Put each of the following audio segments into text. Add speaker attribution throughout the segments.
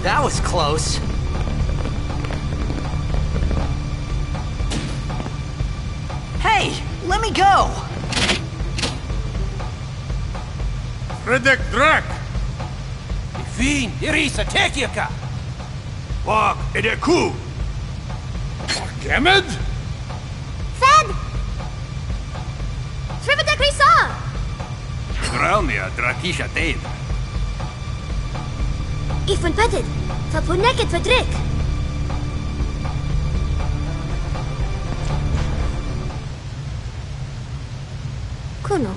Speaker 1: That was close. Hey, let me go!
Speaker 2: Fredek Drak!
Speaker 3: Fin, Irisa, Tekiaka!
Speaker 2: Wag Edeku! Gemed?
Speaker 4: Fed! Srivadak Risa!
Speaker 2: Gralmia Drakisha Dave.
Speaker 4: Ifan Petted! Fapuneket Fedrik! Kuno.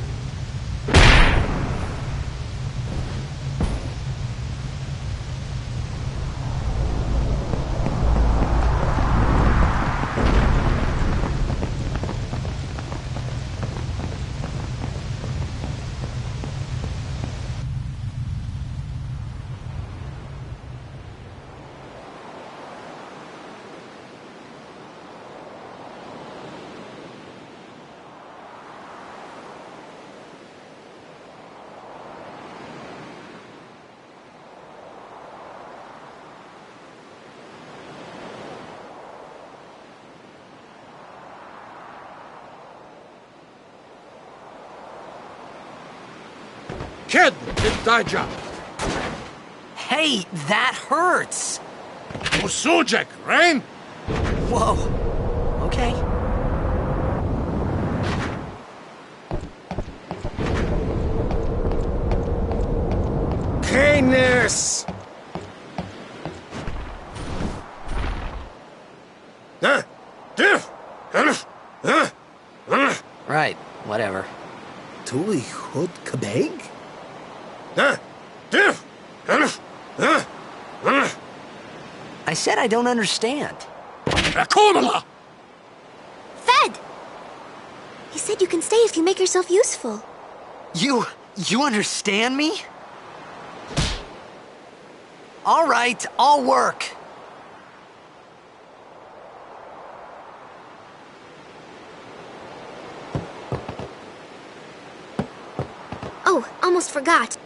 Speaker 2: Kid! Daija!
Speaker 1: Hey, that hurts!
Speaker 2: Musujek, Rain?
Speaker 1: Whoa. Okay.
Speaker 2: Canis!
Speaker 1: Right, whatever.
Speaker 5: Tuli Hud Kabeg?
Speaker 1: I said I don't understand.
Speaker 2: Akomala!
Speaker 4: Fed! He said you can stay if you make yourself useful.
Speaker 1: You understand me? All right, I'll work.
Speaker 4: Oh, almost forgot.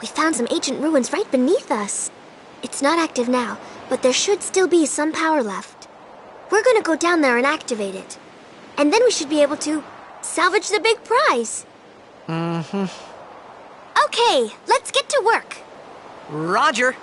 Speaker 4: We found some ancient ruins right beneath us. It's not active now, but there should still be some power left. We're gonna go down there and activate it. And then we should be able to salvage the big prize.
Speaker 1: Mm-hmm.
Speaker 4: Okay, let's get to work.
Speaker 1: Roger.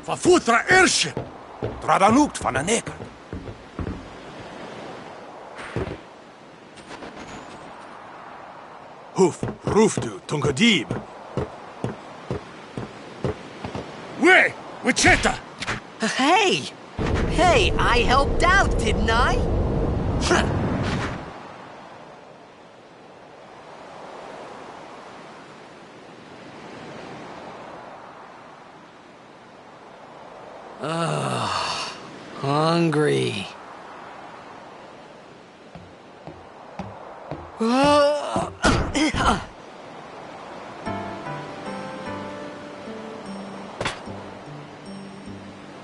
Speaker 2: Fafutra airship!
Speaker 3: Tradanukt van een neker.
Speaker 5: Hoof, roofdu, tungadib.
Speaker 2: Way! Wichita!
Speaker 1: Hey! Hey, I helped out, didn't I? Huh. Ugh, hungry.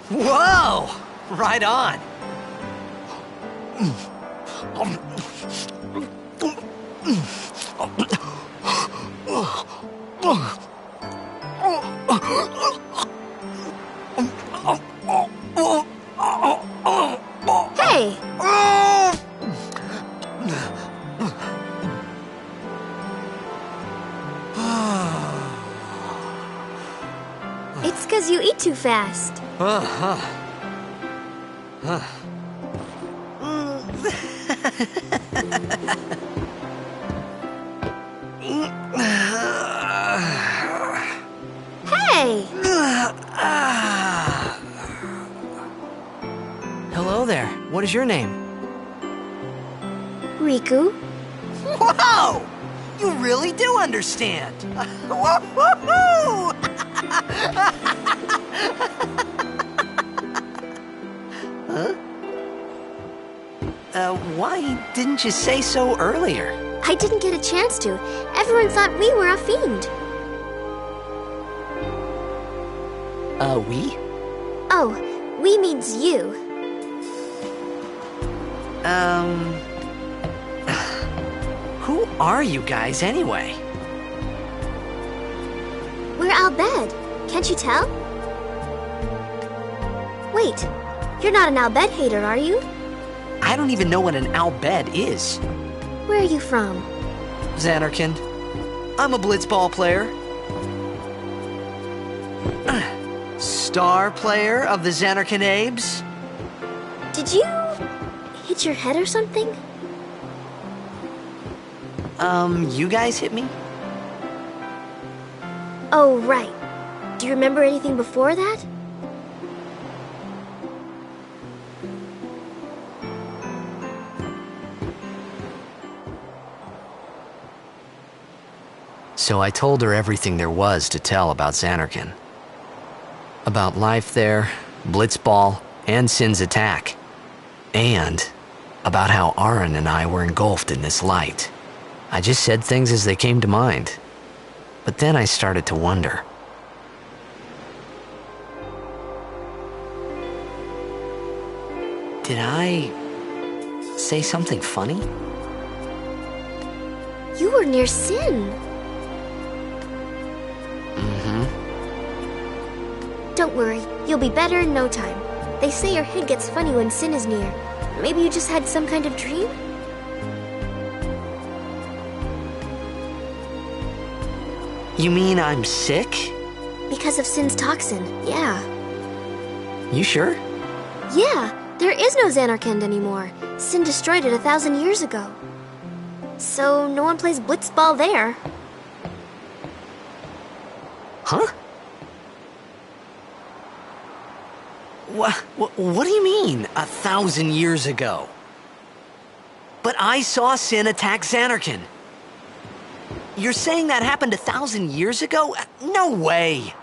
Speaker 1: Whoa! Right on.
Speaker 4: Hey! It's 'cause you eat too fast. Hey!
Speaker 1: Hello there. What is your name?
Speaker 4: Riku?
Speaker 1: Whoa! You really do understand. Woo-hoo-hoo! Huh? Why didn't you say so earlier?
Speaker 4: I didn't get a chance to. Everyone thought we were a fiend.
Speaker 1: We?
Speaker 4: Oh, we means you.
Speaker 1: Who are you guys anyway?
Speaker 4: We're Al Bhed. Can't you tell? Wait, you're not an Al Bhed hater, are you?
Speaker 1: I don't even know what an Al Bhed is.
Speaker 4: Where are you from?
Speaker 1: Xanarkand. I'm a blitzball player. Star player of the Xanarkand Abes.
Speaker 4: Did you hit your head or something?
Speaker 1: You guys hit me?
Speaker 4: Oh, right. Do you remember anything before that?
Speaker 1: So I told her everything there was to tell about Xanarkand. About life there, Blitzball, and Sin's attack. And about how Aaron and I were engulfed in this light. I just said things as they came to mind. But then I started to wonder. Did I say something funny?
Speaker 4: You were near Sin. Don't worry, you'll be better in no time. They say your head gets funny when Sin is near. Maybe you just had some kind of dream?
Speaker 1: You mean I'm sick?
Speaker 4: Because of Sin's toxin, yeah.
Speaker 1: You sure?
Speaker 4: Yeah, there is no Xanarkand anymore. Sin destroyed it 1,000 years ago. So no one plays blitzball there.
Speaker 1: Huh? What do you mean, 1,000 years ago? But I saw Sin attack Xanarkand. You're saying that happened 1,000 years ago? No way!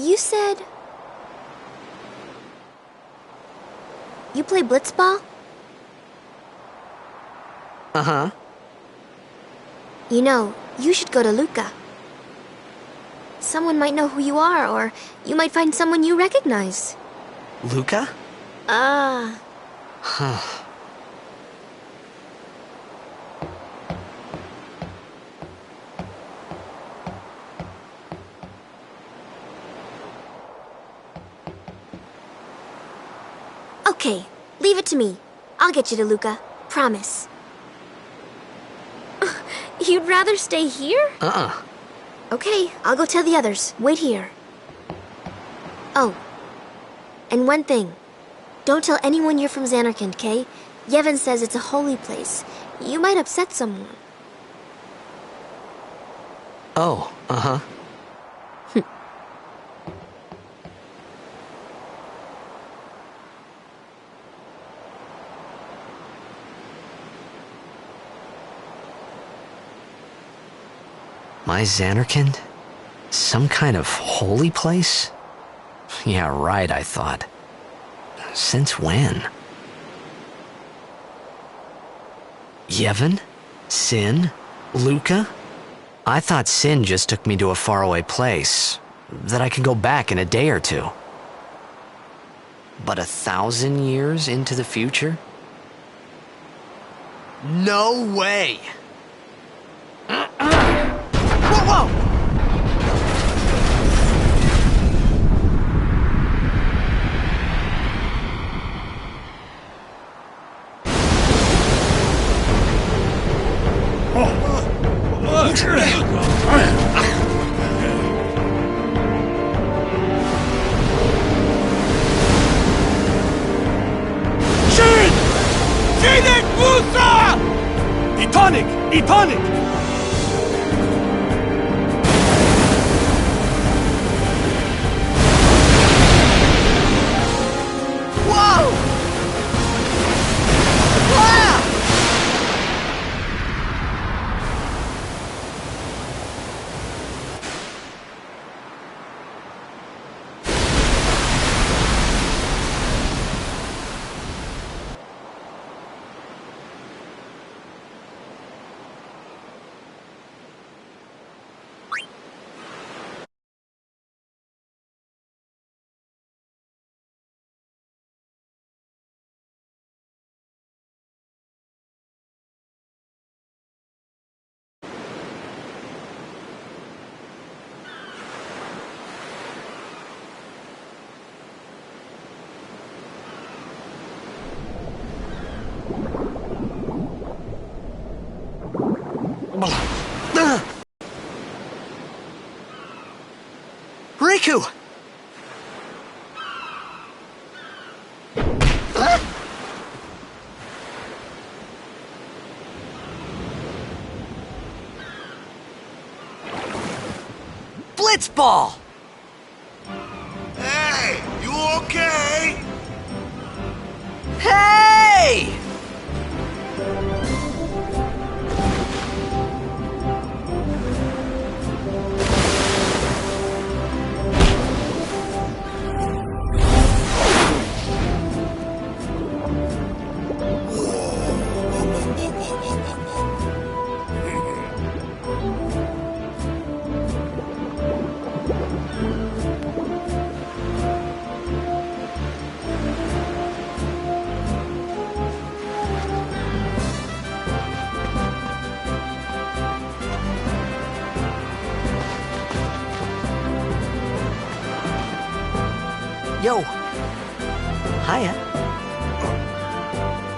Speaker 4: You said... You play blitzball?
Speaker 1: Uh-huh.
Speaker 4: You know, you should go to Luca. Someone might know who you are, or you might find someone you recognize.
Speaker 1: Luca?
Speaker 4: Ah.
Speaker 1: Huh.
Speaker 4: Okay, leave it to me. I'll get you to Luca. Promise. You'd rather stay here?
Speaker 1: Uh-uh.
Speaker 4: Okay, I'll go tell the others. Wait here. Oh. And one thing. Don't tell anyone you're from Zanarkand, okay? Yevon says it's a holy place. You might upset someone.
Speaker 1: Oh, uh-huh. My Zanarkand? Some kind of holy place? Yeah, right, I thought. Since when? Yevon? Sin? Luca? I thought Sin just took me to a faraway place, that I could go back in a day or two. But 1,000 years into the future? No way! Whoa, whoa!
Speaker 5: Etonic! Etonic!
Speaker 1: Whoa! Wow! Riku! Blitzball!
Speaker 3: Hey, you okay?
Speaker 1: Hey! Yo. Hiya.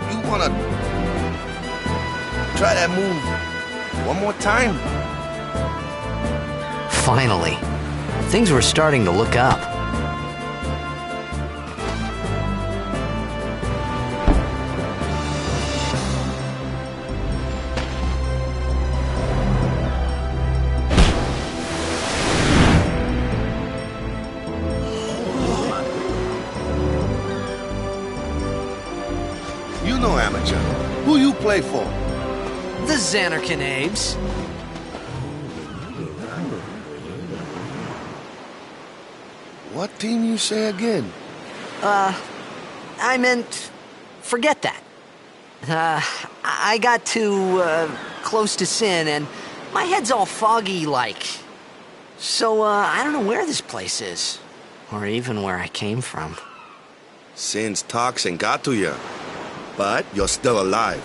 Speaker 3: You wanna try that move one more time?
Speaker 1: Finally. Things were starting to look up.
Speaker 3: You know amateur. Who you play for?
Speaker 1: The Zanarkand Abes.
Speaker 3: What team you say again?
Speaker 1: I meant, forget that. I got too, close to Sin, and my head's all foggy like. So, I don't know where this place is. Or even where I came from.
Speaker 3: Sin's toxin got to you. But you're still alive.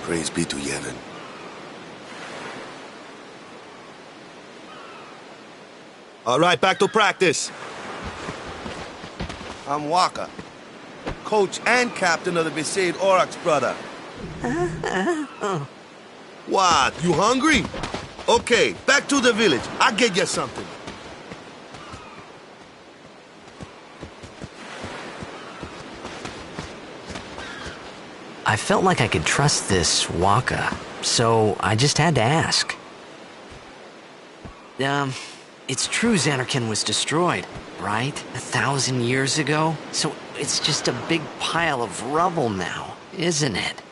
Speaker 3: Praise be to Yevon. All right, back to practice. I'm Waka, coach and captain of the Besaid Aurochs, brother. What, you hungry? Okay, back to the village. I'll get you something.
Speaker 1: I felt like I could trust this Waka, so I just had to ask. It's true Zanarkand was destroyed, right? 1,000 years ago? So it's just a big pile of rubble now, isn't it?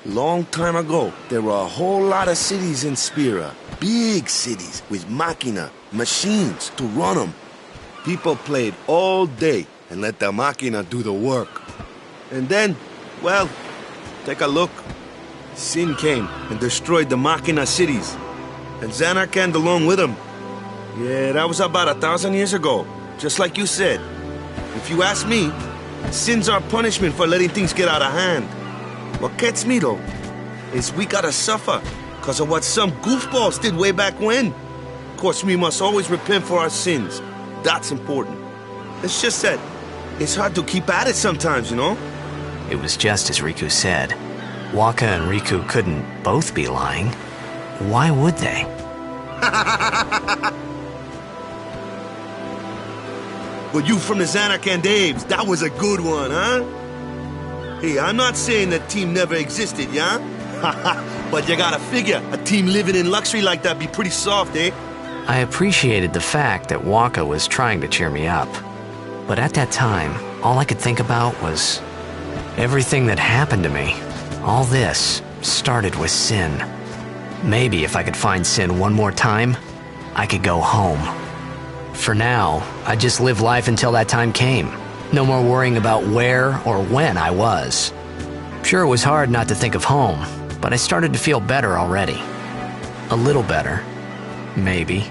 Speaker 3: Long time ago, there were a whole lot of cities in Spira. Big cities with machina, machines to run them. People played all day and let the machina do the work. And then, well, take a look. Sin came and destroyed the machina cities. And Zanarkand along with him. Yeah, that was about 1,000 years ago. Just like you said. If you ask me, Sin's our punishment for letting things get out of hand. What gets me, though, is we gotta suffer because of what some goofballs did way back when. Of course, we must always repent for our sins. That's important. It's just that it's hard to keep at it sometimes, you know?
Speaker 1: It was just as Riku said. Waka and Riku couldn't both be lying. Why would they?
Speaker 3: But you from the Zanarkand Daves, that was a good one, huh? Hey, I'm not saying that team never existed, yeah? But you gotta figure, a team living in luxury like that be pretty soft, eh?
Speaker 1: I appreciated the fact that Waka was trying to cheer me up. But at that time, all I could think about was everything that happened to me. All this started with Sin. Maybe if I could find Sin one more time, I could go home. For now, I just live life until that time came. No more worrying about where or when I was. Sure, it was hard not to think of home, but I started to feel better already. A little better, maybe.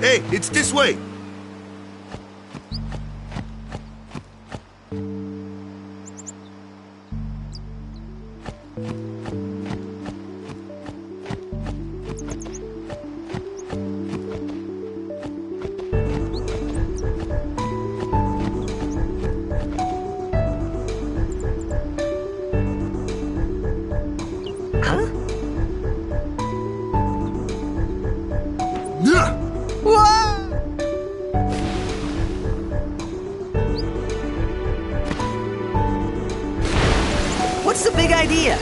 Speaker 3: Hey, it's this way!
Speaker 1: Huh?
Speaker 3: Yeah!
Speaker 1: What's the big idea?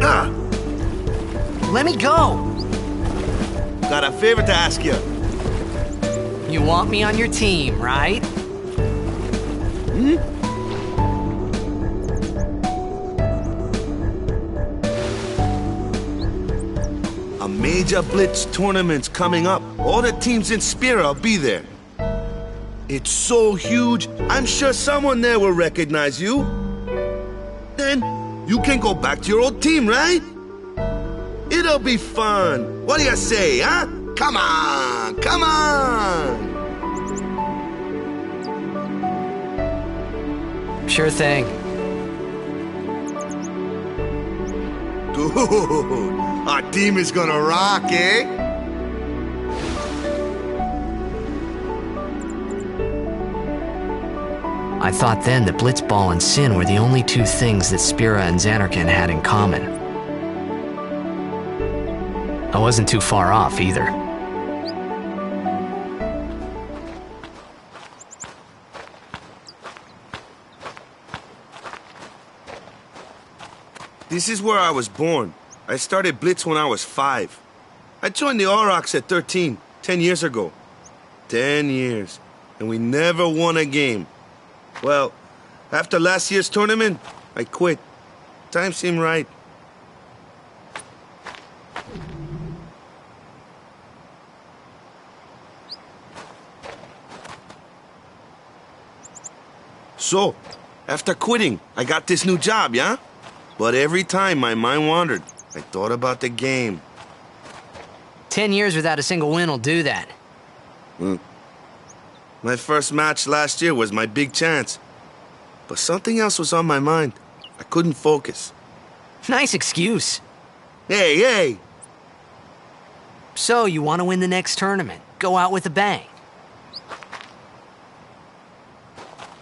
Speaker 3: Ah,
Speaker 1: Let me go!
Speaker 3: got a favor to ask you.
Speaker 1: You want me on your team, right?
Speaker 3: A major Blitz tournament's coming up. All the teams in Spira will be there. It's so huge, I'm sure someone there will recognize you. Then you can go back to your old team, right? It'll be fun. What do you say, huh? Come on, come on!
Speaker 1: Sure thing.
Speaker 3: Dude, our team is gonna rock, eh?
Speaker 1: I thought then that Blitzball and Sin were the only two things that Spira and Zanarkand had in common. I wasn't too far off either.
Speaker 3: This is where I was born. I started Blitz when I was 5. I joined the Aurochs at 13, 10 years ago. 10 years, and we never won a game. Well, after last year's tournament, I quit. Time seemed right. So, after quitting, I got this new job, yeah? But every time my mind wandered, I thought about the game.
Speaker 1: 10 years without a single win will do that.
Speaker 3: My first match last year was my big chance. But something else was on my mind. I couldn't focus.
Speaker 1: Nice excuse.
Speaker 3: Hey, hey!
Speaker 1: So, you want to win the next tournament? Go out with a bang.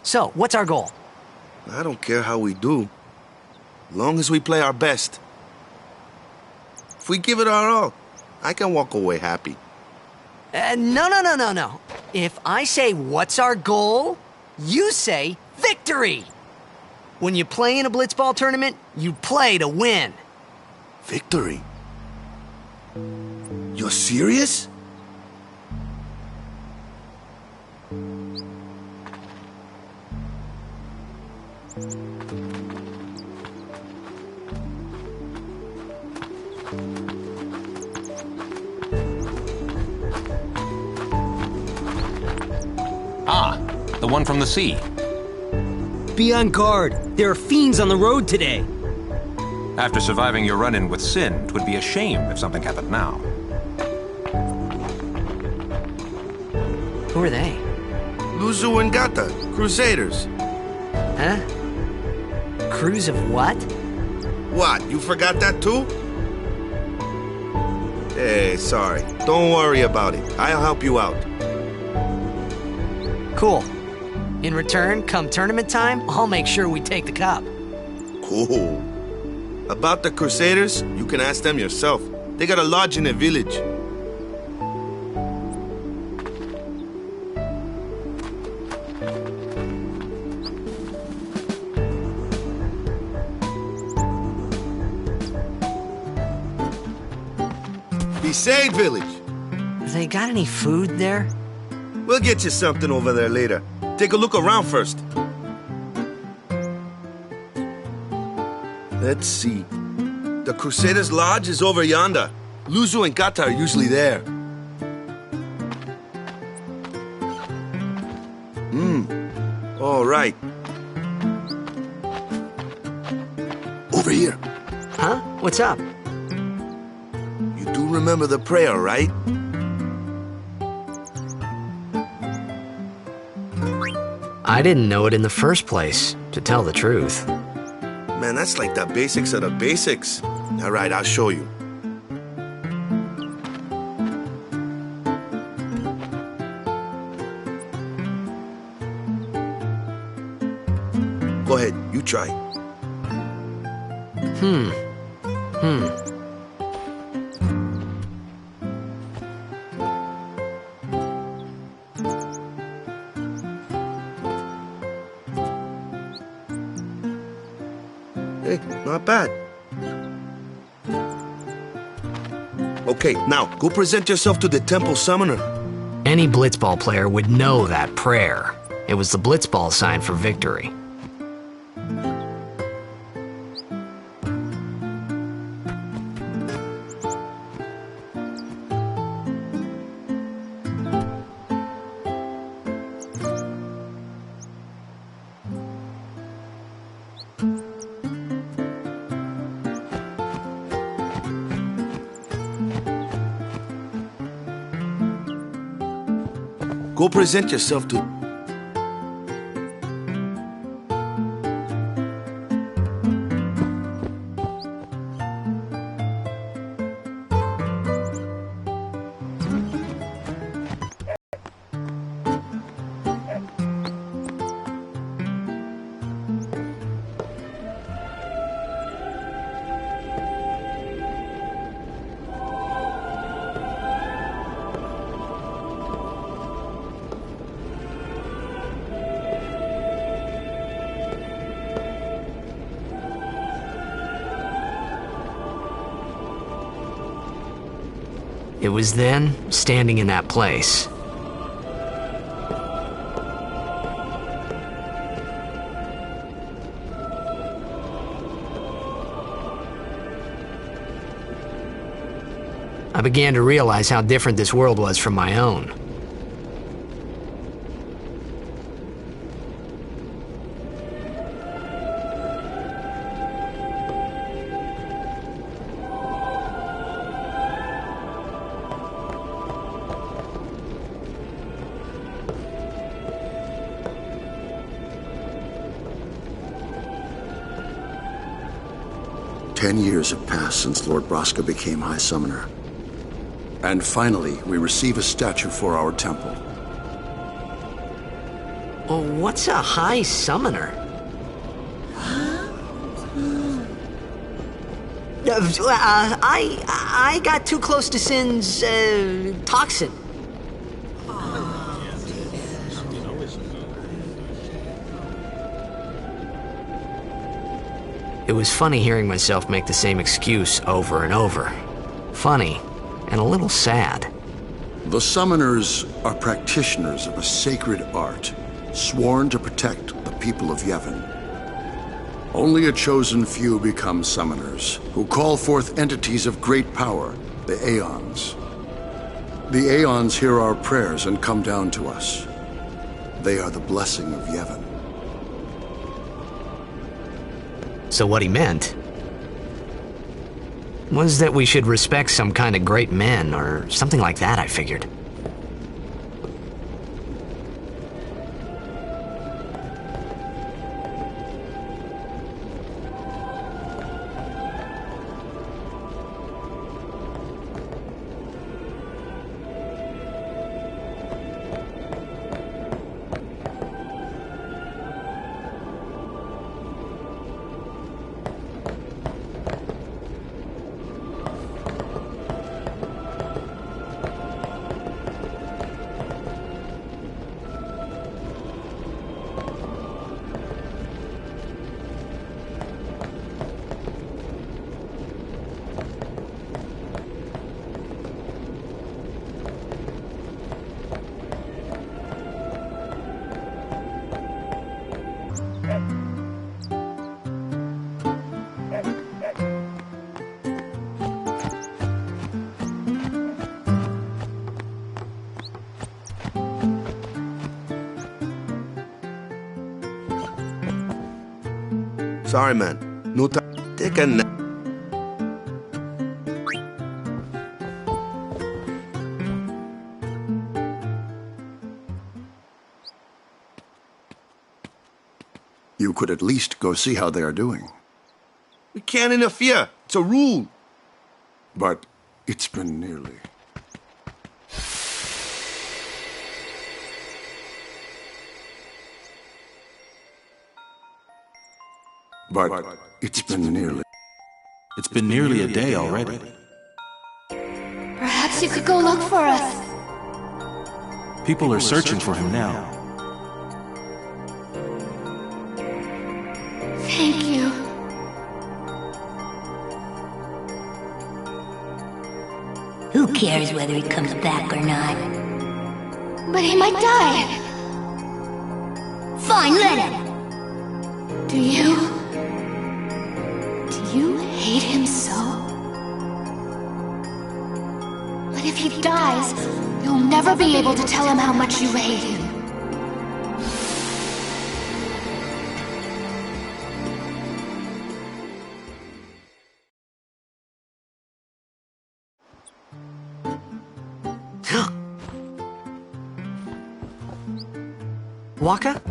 Speaker 1: So, what's our goal?
Speaker 3: I don't care how we do. Long as we play our best. If we give it our all, I can walk away happy.
Speaker 1: No. If I say, what's our goal? You say, victory! When you play in a Blitzball tournament, you play to win.
Speaker 3: Victory? You're serious?
Speaker 6: Ah, the one from the sea.
Speaker 7: Be on guard. There are fiends on the road today.
Speaker 6: After surviving your run-in with Sin, 'twould be a shame if something happened now.
Speaker 1: Who are they?
Speaker 3: Luzu and Gata, Crusaders.
Speaker 1: Huh? Crews of what?
Speaker 3: What, you forgot that too? Hey, sorry. Don't worry about it. I'll help you out.
Speaker 1: Cool. In return, come tournament time, I'll make sure we take the cup.
Speaker 3: Cool. About the Crusaders, you can ask them yourself. They got a lodge in a village. Besaid village.
Speaker 1: They got any food there?
Speaker 3: We'll get you something over there later. Take a look around first. Let's see. The Crusaders' Lodge is over yonder. Luzu and Gata are usually there. All right. Over here.
Speaker 1: Huh? What's up?
Speaker 3: You do remember the prayer, right?
Speaker 1: I didn't know it in the first place, to tell the truth.
Speaker 3: Man, that's like the basics of the basics. All right, I'll show you. Go ahead, you try. Hey, not bad. Okay, now, go present yourself to the temple summoner.
Speaker 1: Any blitzball player would know that prayer. It was the blitzball sign for victory.
Speaker 3: Go present yourself to...
Speaker 1: It was then, standing in that place, I began to realize how different this world was from my own.
Speaker 8: Ten years have passed since Lord Braska became High Summoner. And finally, we receive a statue for our temple.
Speaker 1: Well, what's a High Summoner? I got too close to Sin's, toxin. It was funny hearing myself make the same excuse over and over. Funny, and a little sad.
Speaker 8: The Summoners are practitioners of a sacred art, sworn to protect the people of Yevon. Only a chosen few become Summoners, who call forth entities of great power, the Aeons. The Aeons hear our prayers and come down to us. They are the blessing of Yevon.
Speaker 1: So what he meant was that we should respect some kind of great men, or something like that, I figured.
Speaker 3: Sorry, man. No time. Take a nap.
Speaker 8: You could at least go see how they are doing.
Speaker 3: We can't interfere. It's a rule.
Speaker 8: But it's been nearly. But it's been nearly.
Speaker 5: It's been nearly a day already.
Speaker 9: Perhaps you could go look for us.
Speaker 5: People are searching for him now.
Speaker 9: Thank you. Who cares whether he comes back or not?
Speaker 10: But he might die.
Speaker 9: Fine, let him.
Speaker 10: Do you hate him so? But if he dies, you'll never be able to tell him how much you hate him.
Speaker 1: Wakka?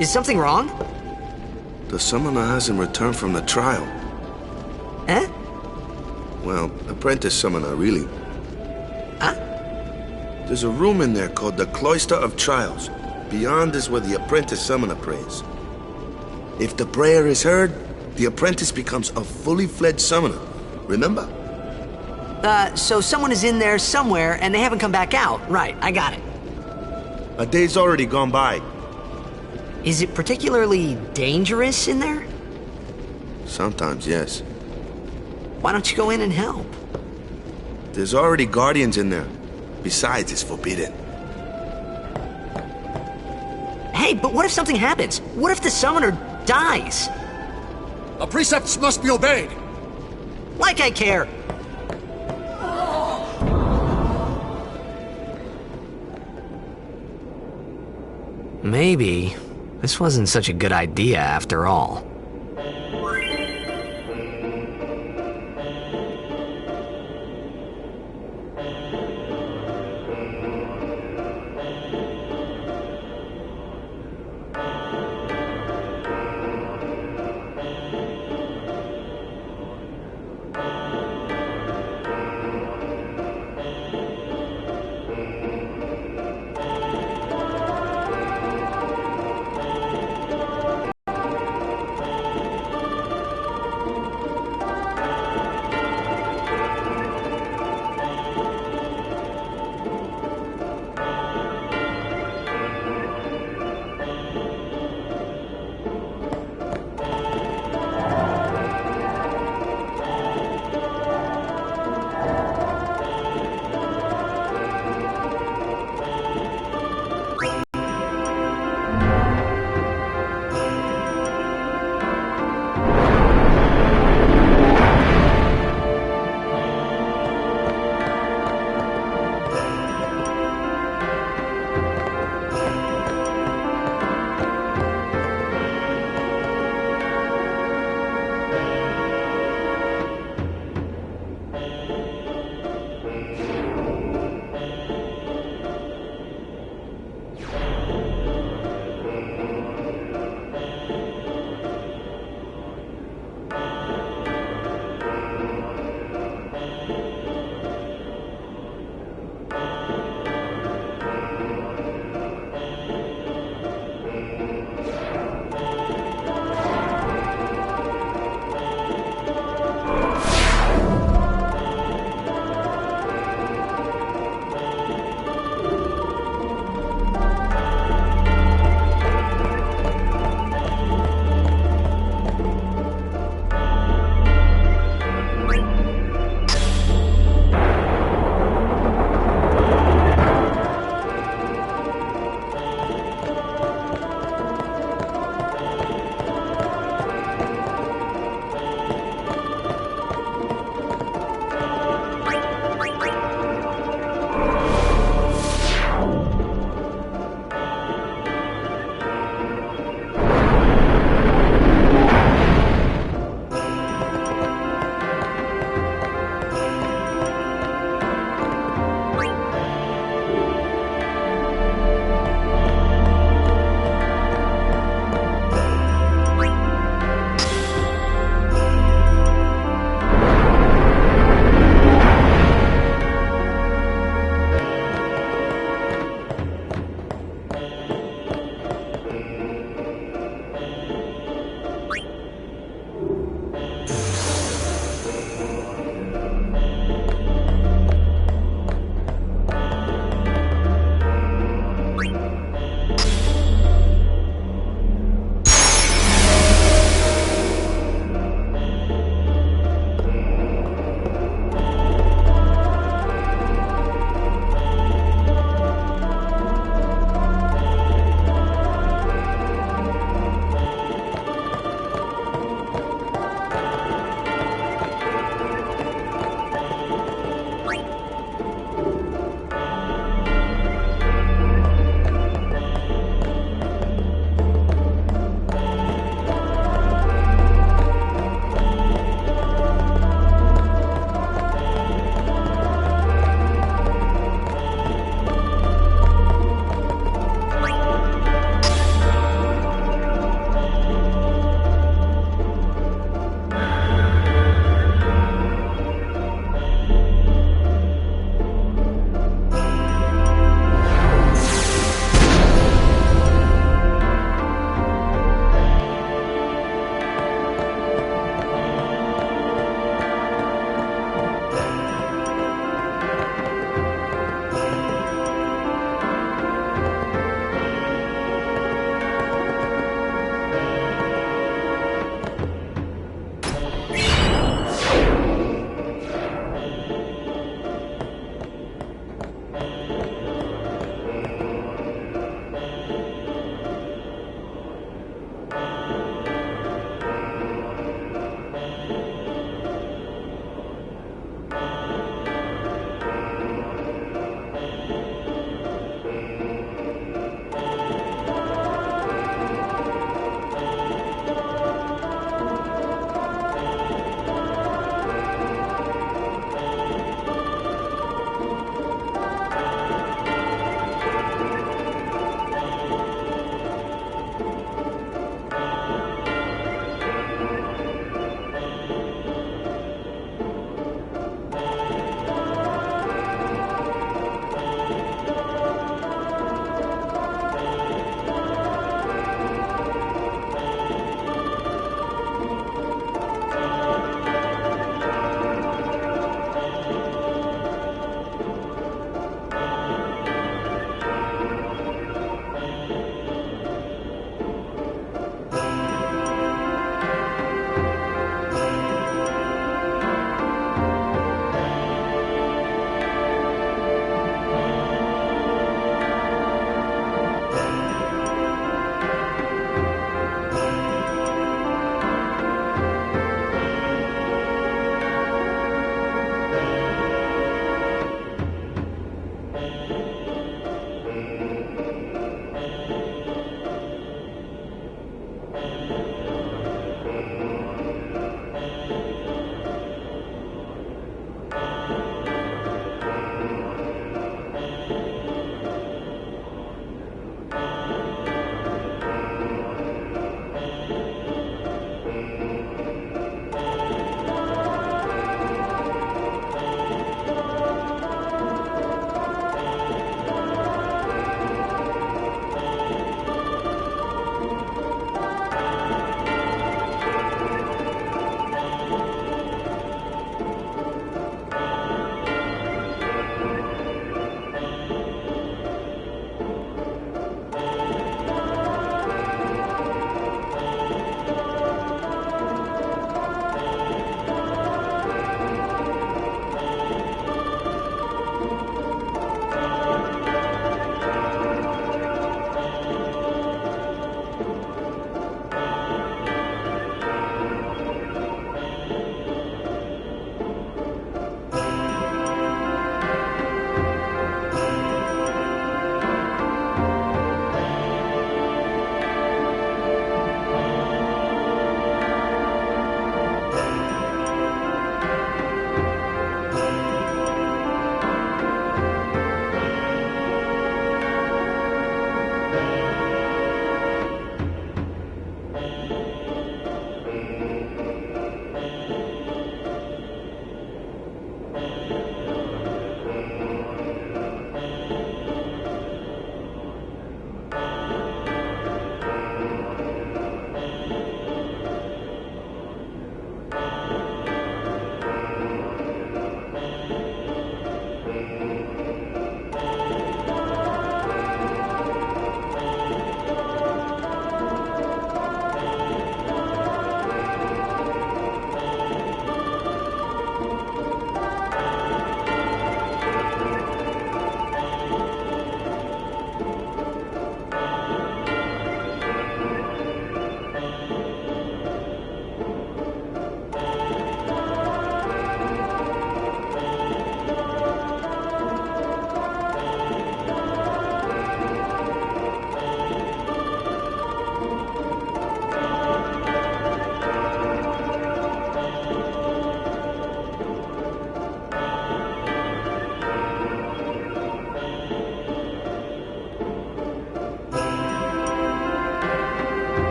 Speaker 1: Is something wrong?
Speaker 3: The summoner hasn't returned from the trial.
Speaker 1: Eh?
Speaker 3: Well, apprentice summoner, really.
Speaker 1: Huh?
Speaker 3: There's a room in there called the Cloister of Trials. Beyond is where the apprentice summoner prays. If the prayer is heard, the apprentice becomes a fully fledged summoner. Remember?
Speaker 1: So someone is in there somewhere and they haven't come back out. Right, I got it.
Speaker 3: A day's already gone by.
Speaker 1: Is it particularly dangerous in there?
Speaker 3: Sometimes, yes.
Speaker 1: Why don't you go in and help?
Speaker 3: There's already guardians in there. Besides, it's forbidden.
Speaker 1: Hey, but what if something happens? What if the summoner dies?
Speaker 2: The precepts must be obeyed.
Speaker 1: Like I care. Maybe this wasn't such a good idea after all.